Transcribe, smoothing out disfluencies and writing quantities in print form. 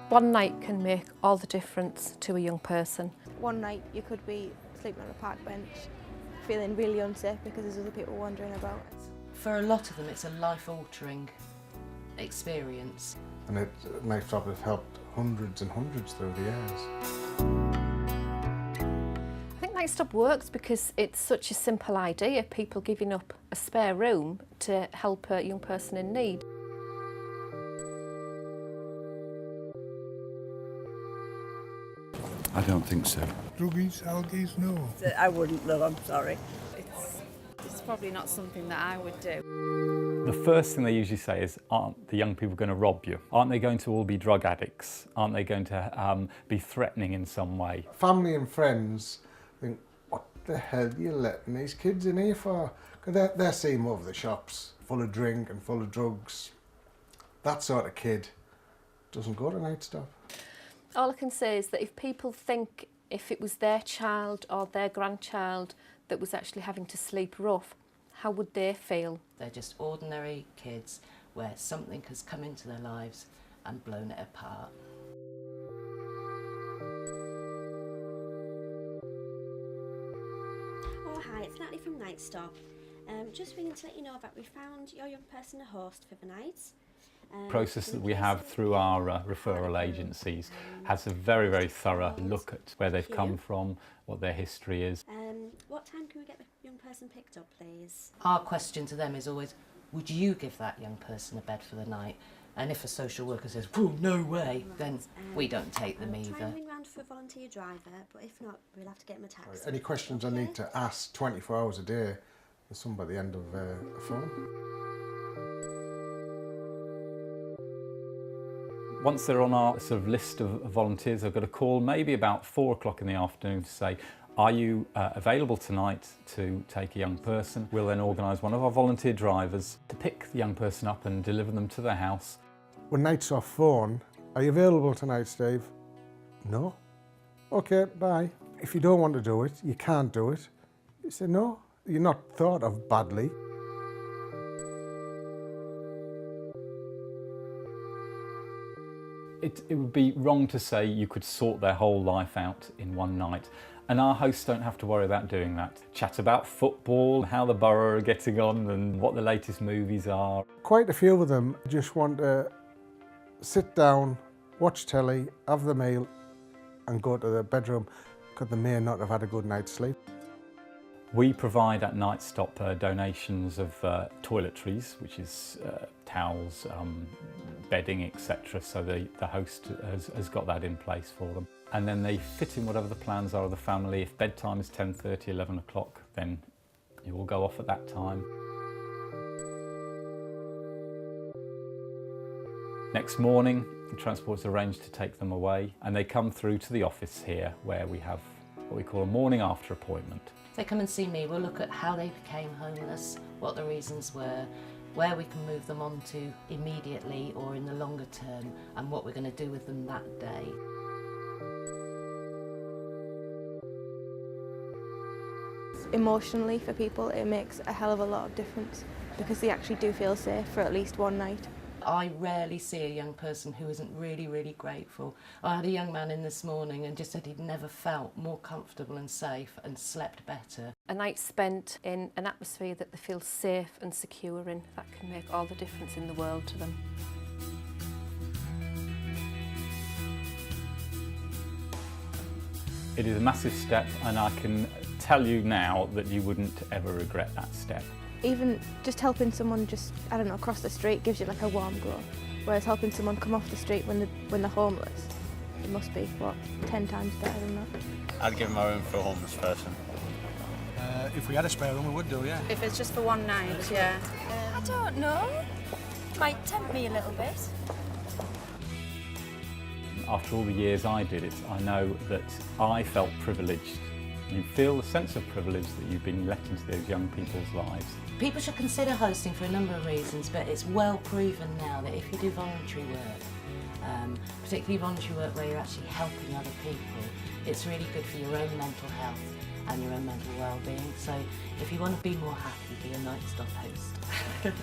One night can make all the difference to a young person. One night you could be sleeping on a park bench, feeling really unsafe because there's other people wandering about. For a lot of them, it's a life-altering experience. And Nightstop has helped hundreds and hundreds through the years. I think Nightstop works because it's such a simple idea, people giving up a spare room to help a young person in need. I don't think so. Druggies, algaes, no. I wouldn't, love, I'm sorry. It's probably not something that I would do. The first thing they usually say is, aren't the young people going to rob you? Aren't they going to all be drug addicts? Aren't they going to be threatening in some way? Family and friends think, what the hell are you letting these kids in here for? Because they're seeing more of the shops, full of drink and full of drugs. That sort of kid doesn't go to Nightstop. All I can say is that if people think if it was their child or their grandchild that was actually having to sleep rough, how would they feel? They're just ordinary kids where something has come into their lives and blown it apart. Oh hi, it's Natalie from Nightstop. Just ringing to let you know that we found your young person a host for the night. Process that we have through our referral agencies has a very, very thorough look at where they've come from, what their history is. What time can we get the young person picked up, please? Our question to them is always, would you give that young person a bed for the night? And if a social worker says, oh, no way, then we don't take them either. Try and ring round for a volunteer driver, but if not, we'll have to get them a taxi. Right, any questions I need to ask 24 hours a day, there's some by the end of a phone. Once they're on our sort of list of volunteers, I've got a call maybe about 4 o'clock in the afternoon to say, are you available tonight to take a young person? We'll then organise one of our volunteer drivers to pick the young person up and deliver them to their house. When Nightstop phone, are you available tonight, Steve? No? Okay, bye. If you don't want to do it, you can't do it. You say no, you're not thought of badly. It would be wrong to say you could sort their whole life out in one night. And our hosts don't have to worry about doing that. Chat about football, how the borough are getting on and what the latest movies are. Quite a few of them just want to sit down, watch telly, have the meal and go to their bedroom because they may not have had a good night's sleep. We provide at Nightstop donations of toiletries, which is towels, bedding, etc. So the host has got that in place for them. And then they fit in whatever the plans are of the family. If bedtime is 10:30, 11 o'clock, then you will go off at that time. Next morning, the transport's arranged to take them away, and they come through to the office here where we have what we call a morning after appointment. If they come and see me, we'll look at how they became homeless, what the reasons were, where we can move them on to immediately or in the longer term, and what we're going to do with them that day. Emotionally for people it makes a hell of a lot of difference because they actually do feel safe for at least one night. I rarely see a young person who isn't really, really grateful. I had a young man in this morning and just said he'd never felt more comfortable and safe and slept better. A night spent in an atmosphere that they feel safe and secure in, that can make all the difference in the world to them. It is a massive step, and I can tell you now that you wouldn't ever regret that step. Even just helping someone I don't know, across the street gives you like a warm glow. Whereas helping someone come off the street when they're homeless, it must be, what, 10 times better than that. I'd give my room for a homeless person. If we had a spare room, we would do, yeah. If it's just for one night, yeah. I don't know. Might tempt me a little bit. After all the years I did it, I know that I felt privileged. You feel a sense of privilege that you've been let into those young people's lives. People should consider hosting for a number of reasons, but it's well proven now that if you do voluntary work, particularly voluntary work where you're actually helping other people, it's really good for your own mental health and your own mental well-being. So if you want to be more happy, be a Nightstop host.